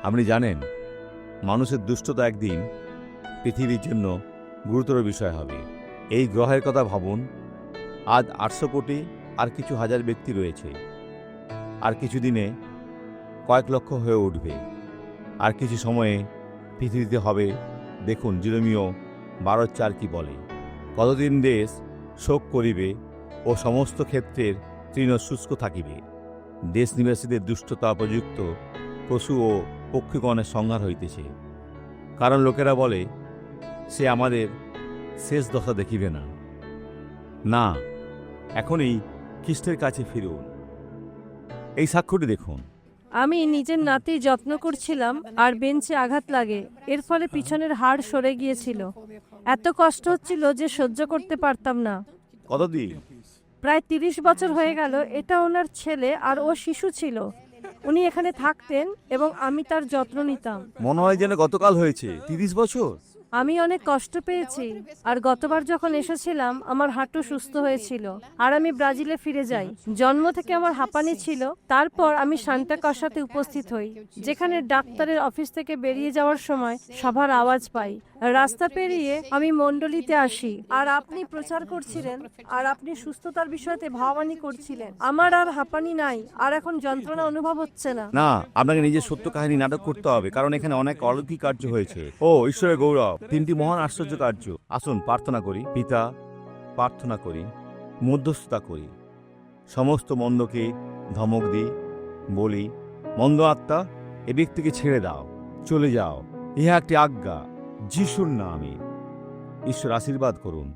আপনি জানেন, মানুষের দুষ্টতা একদিন পৃথিবীর জন্য গুরুতর বিষয় হবে। এই গ্রহের কথা ভাবুন। আজ 800 কোটি আর কিছু হাজার ব্যক্তি রয়েছে। আর কিছু দিনে কয়েক লক্ষ হয়ে উঠবে। আর কিছু সময়ে পৃথিবীতে হবে, দেখুন জিরোমিও 12:4 কি বলে, কতদিন দেশ শোক করিবে ও সমস্ত ক্ষেত্রের তৃণ শুষ্ক থাকিবে। দেশ নিবাসীদের দুষ্টতা প্রযুক্ত পশু ও পক্ষীগণের সংহার হইতেছে। কারণ লোকেরা বলে, সে আমাদের শেষ দশা দেখিবে না। না, এখনই খ্রিস্টের কাছে ফিরুন। এই সাক্ষ্যটি দেখুন। আমি নিজের নাতির যত্ন করছিলাম আর বেঞ্চে আঘাত লাগে, এর ফলে পিছনের হাড় সরে গিয়েছিল। এত কষ্ট হচ্ছিল যে সহ্য করতে পারতাম না। কতদিন? প্রায় 30 বছর হয়ে গেল। এটা ওনার ছেলে আর ও শিশু ছিল। উনি এখানে থাকতেন এবং আমি তার যত্ন নিতাম। মনে হয় যেন গতকাল হয়েছে। 30 বছর? আমি অনেক কষ্ট পেয়েছি। আর গতবার যখন এসেছিলাম আমার হাঁটু সুস্থ হয়েছিল আর আমি ব্রাজিলে ফিরে যাই। জন্ম থেকে আমার হাঁপানি ছিল। তারপর আমি সান্তা কসাতে উপস্থিত হই, যেখানে ডাক্তারের অফিস থেকে বেরিয়ে যাওয়ার সময় সবার আওয়াজ পাই। রাস্তা পেরিয়ে আমি মণ্ডলীতে আসি আর আপনি প্রচার করছিলেন আর আপনি সুস্থতার বিষয়তে ভাবানি করছিলেন। আমার আর হাঁপানি নাই আর এখন যন্ত্রণা অনুভব হচ্ছে না। না, আপনাকে নিজের সত্য কাহিনী নাটক করতে হবে, কারণ এখানে অনেক অলৌকিক কার্য হয়েছে। ও ঈশ্বরের গৌরব! 3টি মহান আশ্চর্য কার্য। আসুন প্রার্থনা করি। পিতা, প্রার্থনা করি, মধ্যস্থতা করি, সমস্ত মন্দকে ধমক দিই, বলি, মন্দ আত্মা, এ ব্যক্তিকে ছেড়ে দাও, চলে যাও। ইহা একটি আজ্ঞা, যিশুর নামে। ঈশ্বর আশীর্বাদ করুন।